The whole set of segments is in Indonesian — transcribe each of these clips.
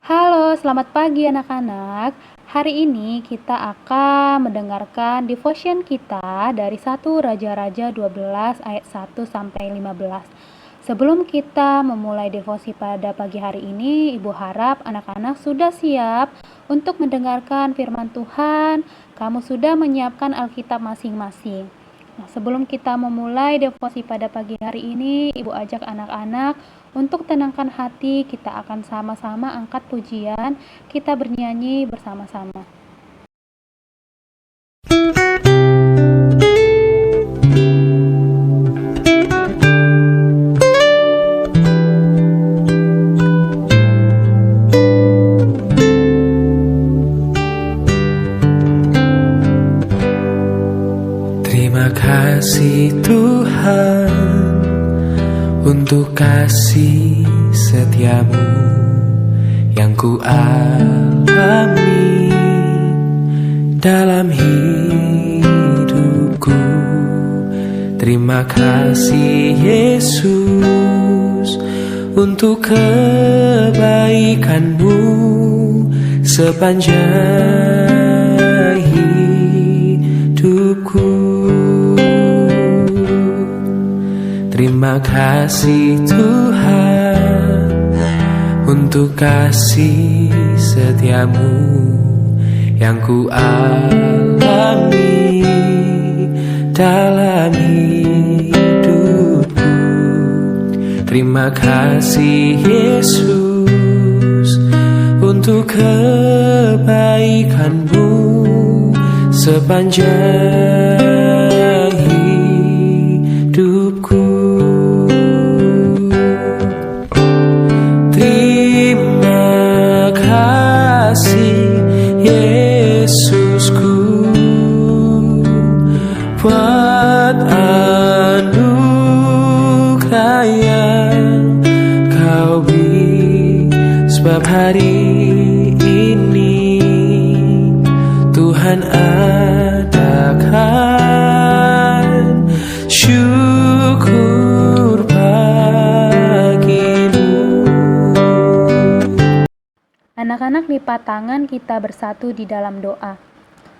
Halo, selamat pagi anak-anak. Hari ini kita akan mendengarkan devotion kita dari 1 Raja-Raja 12 ayat 1 sampai 15. Sebelum kita memulai devosi pada pagi hari ini, Ibu harap anak-anak sudah siap untuk mendengarkan firman Tuhan. Kamu sudah menyiapkan Alkitab masing-masing. Nah, sebelum kita memulai devosi pada pagi hari ini, Ibu ajak anak-anak untuk tenangkan hati. Kita akan sama-sama angkat pujian, kita bernyanyi bersama-sama. Terima kasih Tuhan untuk kasih setiamu yang ku alami dalam hidupku. Terima kasih Yesus untuk kebaikanmu sepanjang hidupku. Terima kasih Tuhan untuk kasih setiamu yang ku alami dalam hidupku. Terima kasih Yesus untuk kebaikanmu sepanjang hidupku. Terima kasih Yesusku buat anugerah yang kau beri, sebab hari ini Tuhan adakan syukur bagimu. Anak-anak, lipat tangan, kita bersatu di dalam doa.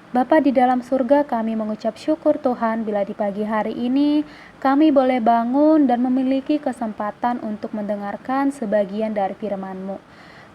Bapa di dalam surga, kami mengucap syukur Tuhan bila di pagi hari ini kami boleh bangun dan memiliki kesempatan untuk mendengarkan sebagian dari firman-Mu.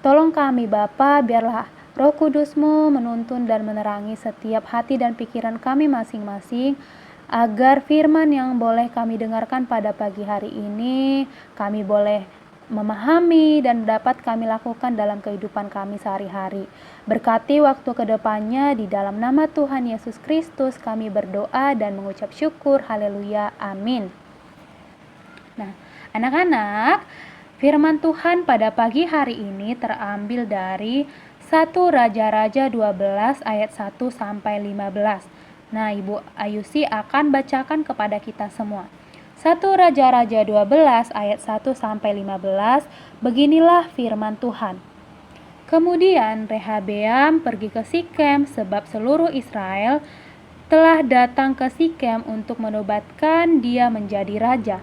Tolong kami Bapa, biarlah Roh Kudus-Mu menuntun dan menerangi setiap hati dan pikiran kami masing-masing, agar firman yang boleh kami dengarkan pada pagi hari ini, kami boleh memahami dan dapat kami lakukan dalam kehidupan kami sehari-hari. Berkati waktu kedepannya, di dalam nama Tuhan Yesus Kristus kami berdoa dan mengucap syukur. Haleluya, amin. Nah, anak-anak, firman Tuhan pada pagi hari ini terambil dari 1 Raja-Raja 12 ayat 1 sampai 15. Nah, Ibu Ayusi akan bacakan kepada kita semua. 1 Raja-Raja 12 ayat 1 sampai 15. Beginilah firman Tuhan. Kemudian Rehabeam pergi ke Sikem, sebab seluruh Israel telah datang ke Sikem untuk menobatkan dia menjadi raja.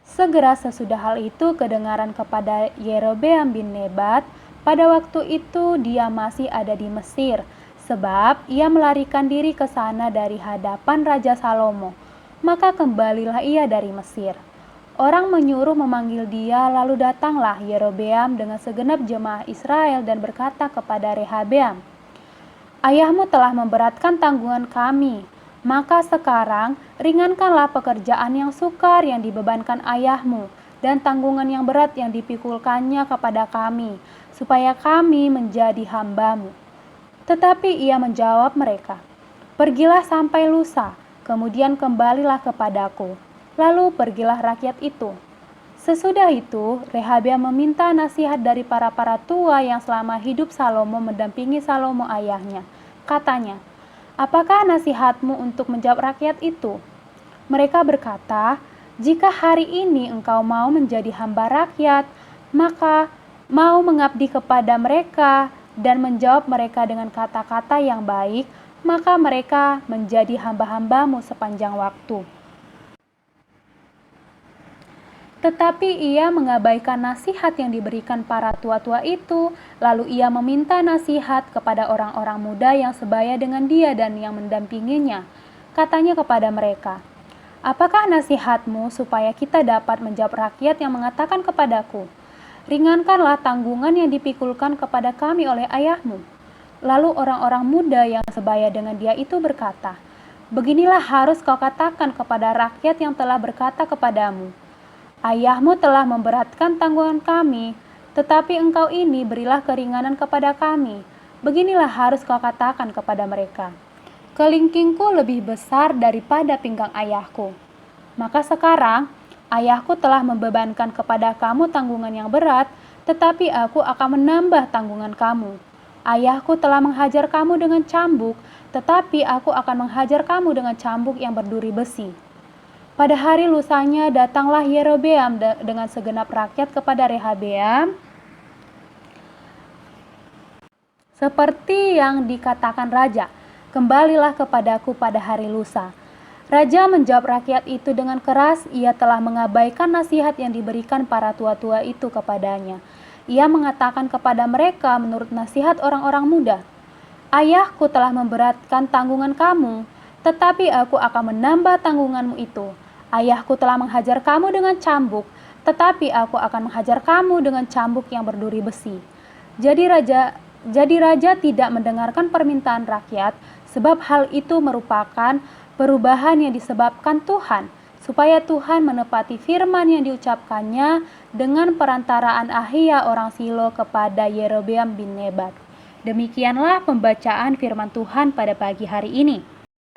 Segera sesudah hal itu kedengaran kepada Yerobeam bin Nebat. Pada waktu itu dia masih ada di Mesir, sebab ia melarikan diri ke sana dari hadapan Raja Salomo. Maka kembalilah ia dari Mesir. Orang menyuruh memanggil dia, lalu datanglah Yerobeam dengan segenap jemaah Israel dan berkata kepada Rehabeam, "Ayahmu telah memberatkan tanggungan kami, maka sekarang ringankanlah pekerjaan yang sukar yang dibebankan ayahmu dan tanggungan yang berat yang dipikulkannya kepada kami, supaya kami menjadi hamba-Mu." Tetapi ia menjawab mereka, "Pergilah sampai lusa, kemudian kembalilah kepadaku." Lalu pergilah rakyat itu. Sesudah itu, Rehabeam meminta nasihat dari para tua yang selama hidup Salomo mendampingi Salomo ayahnya. Katanya, "Apakah nasihatmu untuk menjawab rakyat itu?" Mereka berkata, "Jika hari ini engkau mau menjadi hamba rakyat, maka mau mengabdi kepada mereka dan menjawab mereka dengan kata-kata yang baik, maka mereka menjadi hamba-hamba-Mu sepanjang waktu. Tetapi ia mengabaikan nasihat yang diberikan para tua-tua itu, lalu ia meminta nasihat kepada orang-orang muda yang sebaya dengan dia dan yang mendampinginya. Katanya kepada mereka, "Apakah nasihatmu supaya kita dapat menjawab rakyat yang mengatakan kepadaku, 'Ringankanlah tanggungan yang dipikulkan kepada kami oleh ayahmu'?" Lalu orang-orang muda yang sebaya dengan dia itu berkata, "Beginilah harus kau katakan kepada rakyat yang telah berkata kepadamu, 'Ayahmu telah memberatkan tanggungan kami, tetapi engkau ini berilah keringanan kepada kami.' Beginilah harus kau katakan kepada mereka, 'Kelingkingku lebih besar daripada pinggang ayahku. Maka sekarang ayahku telah membebankan kepada kamu tanggungan yang berat, tetapi aku akan menambah tanggungan kamu. Ayahku telah menghajar kamu dengan cambuk, tetapi aku akan menghajar kamu dengan cambuk yang berduri besi." Pada hari lusanya datanglah Yerobeam dengan segenap rakyat kepada Rehabeam, seperti yang dikatakan raja, "Kembalilah kepadaku pada hari lusa." Raja menjawab rakyat itu dengan keras, ia telah mengabaikan nasihat yang diberikan para tua-tua itu kepadanya. Ia mengatakan kepada mereka menurut nasihat orang-orang muda, "Ayahku telah memberatkan tanggungan kamu, tetapi aku akan menambah tanggunganmu itu. Ayahku telah menghajar kamu dengan cambuk, tetapi aku akan menghajar kamu dengan cambuk yang berduri besi." Jadi raja tidak mendengarkan permintaan rakyat, sebab hal itu merupakan perubahan yang disebabkan Tuhan, supaya Tuhan menepati firman yang diucapkannya dengan perantaraan Ahia orang Silo kepada Yerobeam bin Nebat. Demikianlah pembacaan firman Tuhan pada pagi hari ini.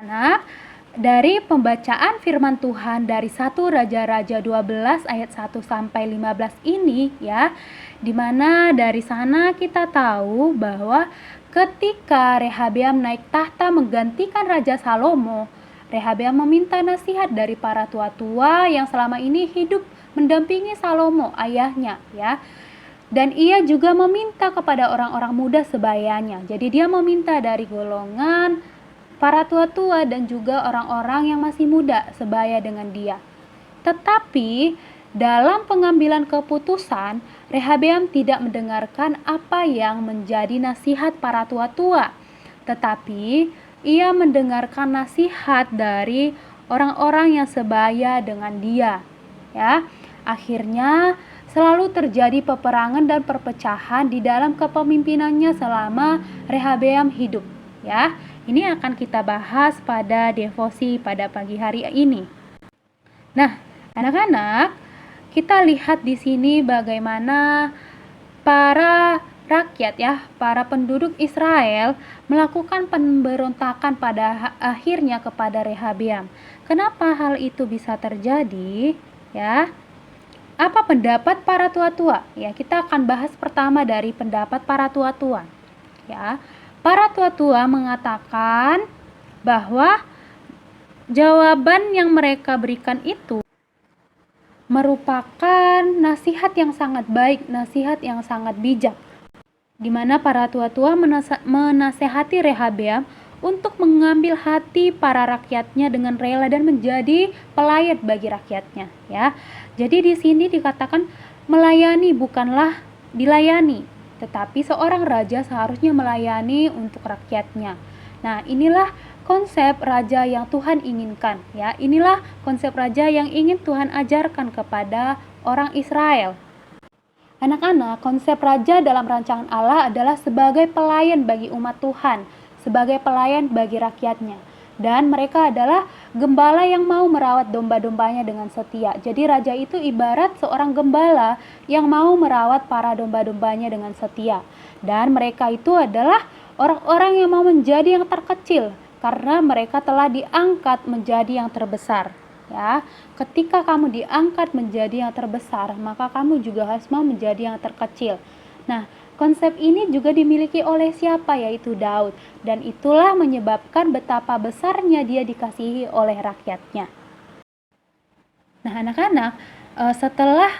Anak, dari pembacaan firman Tuhan dari 1 Raja-Raja 12 ayat 1 sampai 15 ini ya, dimana dari sana kita tahu bahwa ketika Rehabeam naik tahta menggantikan Raja Salomo, Rehabeam meminta nasihat dari para tua-tua yang selama ini hidup mendampingi Salomo ayahnya ya. Dan ia juga meminta kepada orang-orang muda sebayanya. Jadi dia meminta dari golongan para tua-tua dan juga orang-orang yang masih muda sebaya dengan dia. Tetapi dalam pengambilan keputusan, Rehabeam tidak mendengarkan apa yang menjadi nasihat para tua-tua, tetapi ia mendengarkan nasihat dari orang-orang yang sebaya dengan dia. Ya, akhirnya selalu terjadi peperangan dan perpecahan di dalam kepemimpinannya selama Rehabeam hidup. Ya, ini akan kita bahas pada devosi pada pagi hari ini. Nah, anak-anak, kita lihat di sini bagaimana para rakyat ya, para penduduk Israel melakukan pemberontakan pada akhirnya kepada Rehabeam. Kenapa hal itu bisa terjadi? Ya, apa pendapat para tua-tua? Ya, kita akan bahas pertama dari pendapat para tua-tua. Ya, para tua-tua mengatakan bahwa jawaban yang mereka berikan itu merupakan nasihat yang sangat baik, nasihat yang sangat bijak, di mana para tua-tua menasehati Rehabeam untuk mengambil hati para rakyatnya dengan rela dan menjadi pelayan bagi rakyatnya. Ya, jadi di sini dikatakan melayani bukanlah dilayani, tetapi seorang raja seharusnya melayani untuk rakyatnya. Nah, inilah konsep raja yang Tuhan inginkan ya. Inilah konsep raja yang ingin Tuhan ajarkan kepada orang Israel. Anak-anak, konsep raja dalam rancangan Allah adalah sebagai pelayan bagi umat Tuhan, sebagai pelayan bagi rakyatnya. Dan mereka adalah gembala yang mau merawat domba-dombanya dengan setia. Jadi raja itu ibarat seorang gembala yang mau merawat para domba-dombanya dengan setia. Dan mereka itu adalah orang-orang yang mau menjadi yang terkecil, karena mereka telah diangkat menjadi yang terbesar. Ya, ketika kamu diangkat menjadi yang terbesar, maka kamu juga harus mau menjadi yang terkecil. Nah, konsep ini juga dimiliki oleh siapa? Yaitu Daud. Dan itulah menyebabkan betapa besarnya dia dikasihi oleh rakyatnya. Nah, anak-anak, setelah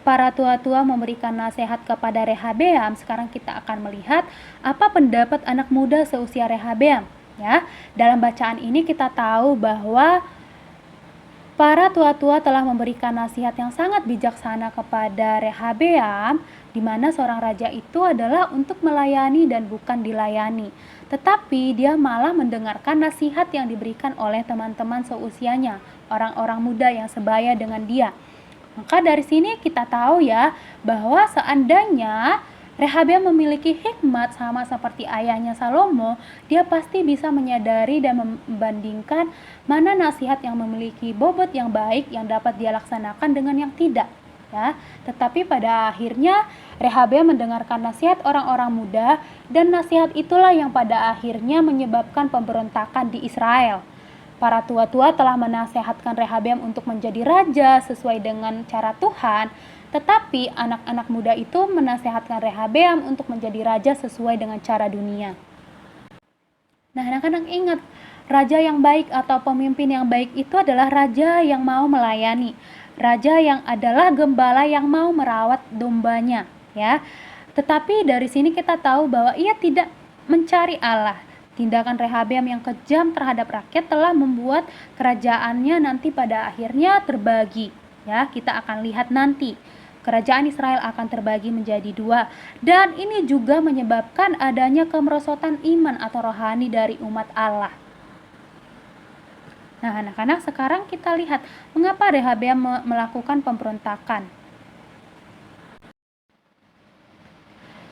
para tua-tua memberikan nasihat kepada Rehabeam, sekarang kita akan melihat apa pendapat anak muda seusia Rehabeam. Ya, dalam bacaan ini kita tahu bahwa Para tua-tua telah memberikan nasihat yang sangat bijaksana kepada Rehabeam, di mana seorang raja itu adalah untuk melayani dan bukan dilayani. Tetapi dia malah mendengarkan nasihat yang diberikan oleh teman-teman seusianya, orang-orang muda yang sebaya dengan dia. Maka dari sini kita tahu ya, bahwa seandainya Rehabeam memiliki hikmat sama seperti ayahnya Salomo, dia pasti bisa menyadari dan membandingkan mana nasihat yang memiliki bobot yang baik yang dapat dia laksanakan dengan yang tidak. Ya, tetapi pada akhirnya Rehabeam mendengarkan nasihat orang-orang muda, dan nasihat itulah yang pada akhirnya menyebabkan pemberontakan di Israel. Para tua-tua telah menasehatkan Rehabeam untuk menjadi raja sesuai dengan cara Tuhan, tetapi anak-anak muda itu menasehatkan Rehabeam untuk menjadi raja sesuai dengan cara dunia. Nah, anak-anak ingat, raja yang baik atau pemimpin yang baik itu adalah raja yang mau melayani, raja yang adalah gembala yang mau merawat dombanya, ya. Tetapi dari sini kita tahu bahwa ia tidak mencari Allah. Tindakan Rehabeam yang kejam terhadap rakyat telah membuat kerajaannya nanti pada akhirnya terbagi. Ya, kita akan lihat nanti. Kerajaan Israel akan terbagi menjadi dua, dan ini juga menyebabkan adanya kemerosotan iman atau rohani dari umat Allah. Nah, anak-anak, sekarang kita lihat mengapa Rehabeam melakukan pemberontakan.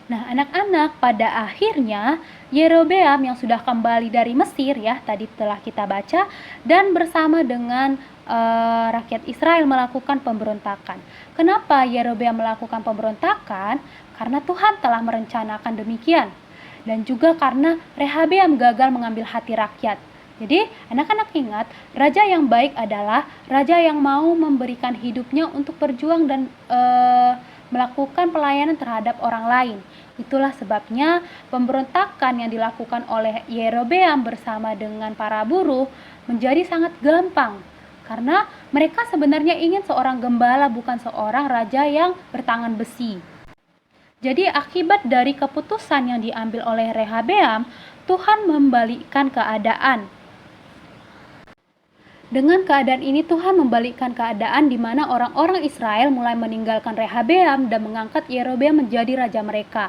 Nah, anak-anak, pada akhirnya Yerobeam yang sudah kembali dari Mesir, ya, tadi telah kita baca, dan bersama dengan rakyat Israel melakukan pemberontakan. Kenapa Yerobeam melakukan pemberontakan? Karena Tuhan telah merencanakan demikian, dan juga karena Rehabeam gagal mengambil hati rakyat. Jadi, anak-anak ingat, raja yang baik adalah raja yang mau memberikan hidupnya untuk berjuang dan melakukan pelayanan terhadap orang lain. Itulah sebabnya pemberontakan yang dilakukan oleh Yerobeam bersama dengan para buruh menjadi sangat gampang, karena mereka sebenarnya ingin seorang gembala, bukan seorang raja yang bertangan besi. Jadi akibat dari keputusan yang diambil oleh Rehabeam, Tuhan membalikkan keadaan. Dengan keadaan ini Tuhan membalikkan keadaan di mana orang-orang Israel mulai meninggalkan Rehabeam dan mengangkat Yerobeam menjadi raja mereka.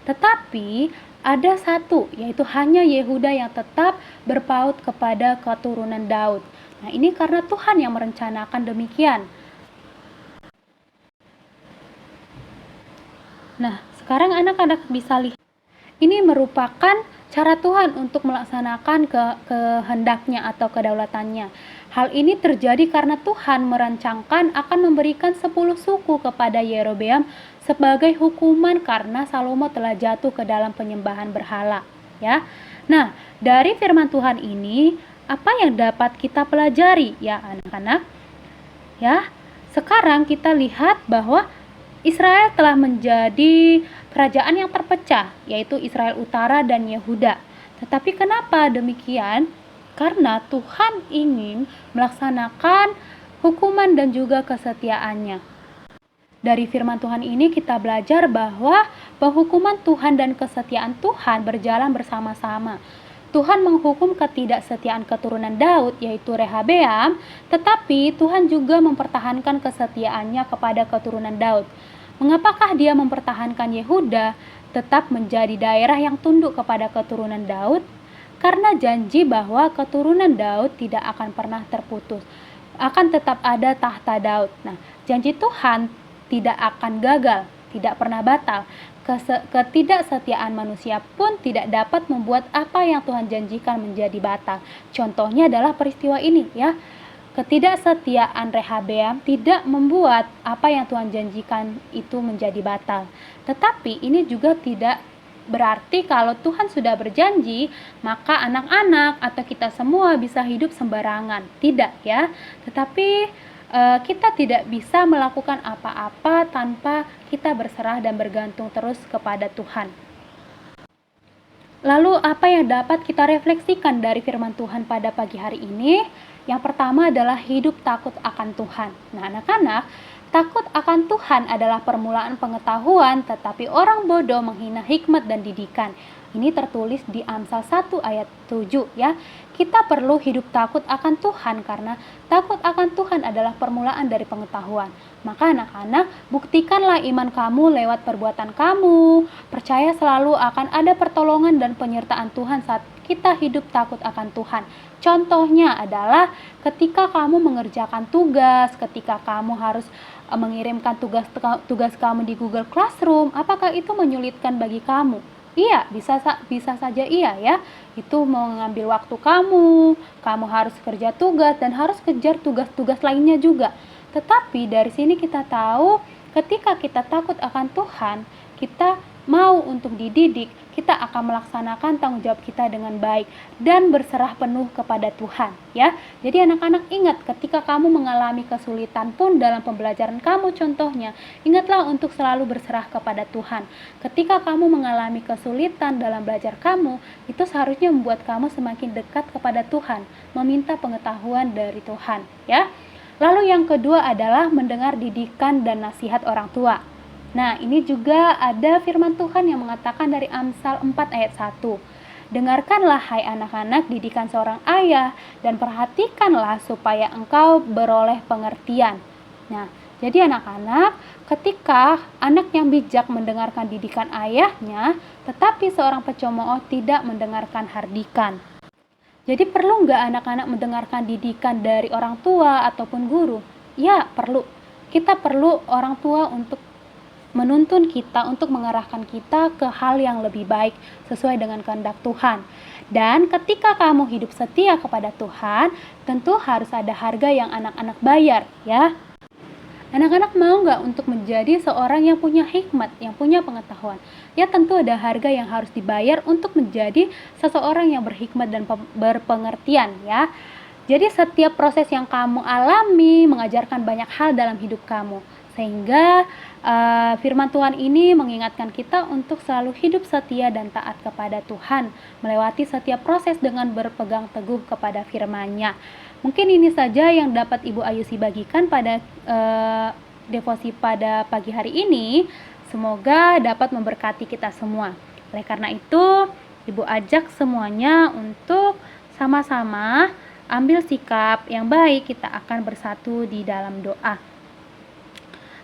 Tetapi ada satu, yaitu hanya Yehuda yang tetap berpaut kepada keturunan Daud. Nah, ini karena Tuhan yang merencanakan demikian. Nah, sekarang anak-anak bisa lihat. Ini merupakan cara Tuhan untuk melaksanakan kehendaknya atau kedaulatannya. Hal ini terjadi karena Tuhan merancangkan akan memberikan 10 suku kepada Yerobeam sebagai hukuman karena Salomo telah jatuh ke dalam penyembahan berhala. Ya, nah, dari firman Tuhan ini, apa yang dapat kita pelajari, ya anak-anak? Ya, sekarang kita lihat bahwa Israel telah menjadi kerajaan yang terpecah, yaitu Israel Utara dan Yehuda. Tetapi kenapa demikian? Karena Tuhan ingin melaksanakan hukuman dan juga kesetiaannya. Dari firman Tuhan ini kita belajar bahwa penghukuman Tuhan dan kesetiaan Tuhan berjalan bersama-sama. Tuhan menghukum ketidaksetiaan keturunan Daud, yaitu Rehabeam, tetapi Tuhan juga mempertahankan kesetiaannya kepada keturunan Daud. Mengapakah dia mempertahankan Yehuda tetap menjadi daerah yang tunduk kepada keturunan Daud? Karena janji bahwa keturunan Daud tidak akan pernah terputus, akan tetap ada tahta Daud. Nah, janji Tuhan tidak akan gagal, tidak pernah batal. Ketidaksetiaan manusia pun tidak dapat membuat apa yang Tuhan janjikan menjadi batal. Contohnya adalah peristiwa ini, ya. Ketidaksetiaan Rehabeam tidak membuat apa yang Tuhan janjikan itu menjadi batal. Tetapi ini juga tidak berarti kalau Tuhan sudah berjanji, maka anak-anak atau kita semua bisa hidup sembarangan. Tidak, ya. Tetapi kita tidak bisa melakukan apa-apa tanpa kita berserah dan bergantung terus kepada Tuhan. Lalu apa yang dapat kita refleksikan dari firman Tuhan pada pagi hari ini? Yang pertama adalah hidup takut akan Tuhan. Nah, anak-anak, Takut akan Tuhan adalah permulaan pengetahuan, tetapi orang bodoh menghina hikmat dan didikan. Ini tertulis di Amsal 1 ayat 7 ya. Kita perlu hidup takut akan Tuhan karena takut akan Tuhan adalah permulaan dari pengetahuan. Maka anak-anak, buktikanlah iman kamu lewat perbuatan kamu. Percaya selalu akan ada pertolongan dan penyertaan Tuhan saat kita hidup takut akan Tuhan. Contohnya adalah ketika kamu mengerjakan tugas, ketika kamu harus mengirimkan tugas kamu di Google Classroom, apakah itu menyulitkan bagi kamu? Iya, bisa saja iya ya. Itu mengambil waktu kamu harus kerja tugas dan harus kejar tugas-tugas lainnya juga. Tetapi dari sini kita tahu ketika kita takut akan Tuhan, kita mau untuk dididik, kita akan melaksanakan tanggung jawab kita dengan baik dan berserah penuh kepada Tuhan ya. Jadi anak-anak ingat, ketika kamu mengalami kesulitan pun dalam pembelajaran kamu contohnya, ingatlah untuk selalu berserah kepada Tuhan. Ketika kamu mengalami kesulitan dalam belajar kamu, itu seharusnya membuat kamu semakin dekat kepada Tuhan, meminta pengetahuan dari Tuhan ya. Lalu yang kedua adalah mendengar didikan dan nasihat orang tua. Nah, ini juga ada firman Tuhan yang mengatakan dari Amsal 4 ayat 1. Dengarkanlah hai anak-anak didikan seorang ayah dan perhatikanlah supaya engkau beroleh pengertian. Nah, jadi anak-anak, ketika anak yang bijak mendengarkan didikan ayahnya, tetapi seorang pecomooh tidak mendengarkan hardikan. Jadi perlu nggak anak-anak mendengarkan didikan dari orang tua ataupun guru? Ya, perlu. Kita perlu orang tua untuk menuntun kita, untuk mengarahkan kita ke hal yang lebih baik sesuai dengan kehendak Tuhan. Dan ketika kamu hidup setia kepada Tuhan, tentu harus ada harga yang anak-anak bayar ya. Anak-anak mau nggak untuk menjadi seorang yang punya hikmat, yang punya pengetahuan? Ya, tentu ada harga yang harus dibayar untuk menjadi seseorang yang berhikmat dan berpengertian ya. Jadi setiap proses yang kamu alami mengajarkan banyak hal dalam hidup kamu. Sehingga firman Tuhan ini mengingatkan kita untuk selalu hidup setia dan taat kepada Tuhan, melewati setiap proses dengan berpegang teguh kepada firman-Nya. Mungkin ini saja yang dapat Ibu Ayusi bagikan pada devosi pada pagi hari ini. Semoga dapat memberkati kita semua. Oleh karena itu, Ibu ajak semuanya untuk sama-sama ambil sikap yang baik. Kita akan bersatu di dalam doa.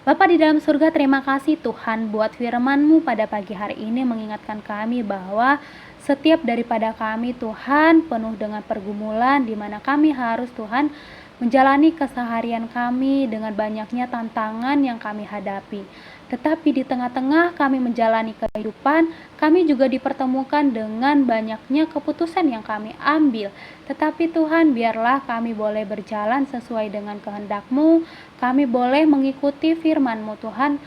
Bapa di dalam surga, terima kasih Tuhan buat firman-Mu pada pagi hari ini mengingatkan kami bahwa setiap daripada kami Tuhan penuh dengan pergumulan di mana kami harus Tuhan menjalani keseharian kami dengan banyaknya tantangan yang kami hadapi. Tetapi di tengah-tengah kami menjalani kehidupan, kami juga dipertemukan dengan banyaknya keputusan yang kami ambil. Tetapi Tuhan, biarlah kami boleh berjalan sesuai dengan kehendak-Mu, kami boleh mengikuti firman-Mu Tuhan,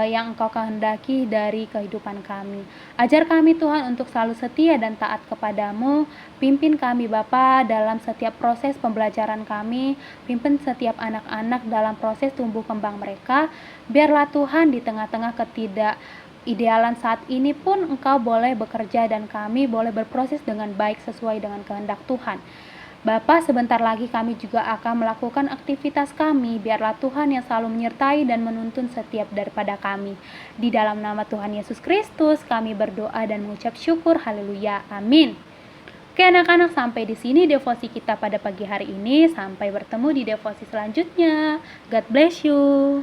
yang Engkau kehendaki dari kehidupan kami. Ajar kami Tuhan untuk selalu setia dan taat kepadamu. Pimpin kami Bapa dalam setiap proses pembelajaran kami. Pimpin setiap anak-anak dalam proses tumbuh kembang mereka. Biarlah Tuhan di tengah-tengah ketidakidealan saat ini pun Engkau boleh bekerja dan kami boleh berproses dengan baik sesuai dengan kehendak Tuhan. Bapa, sebentar lagi kami juga akan melakukan aktivitas kami. Biarlah Tuhan yang selalu menyertai dan menuntun setiap daripada kami. Di dalam nama Tuhan Yesus Kristus, kami berdoa dan mengucap syukur. Haleluya. Amin. Oke anak-anak, sampai di sini devosi kita pada pagi hari ini. Sampai bertemu di devosi selanjutnya. God bless you.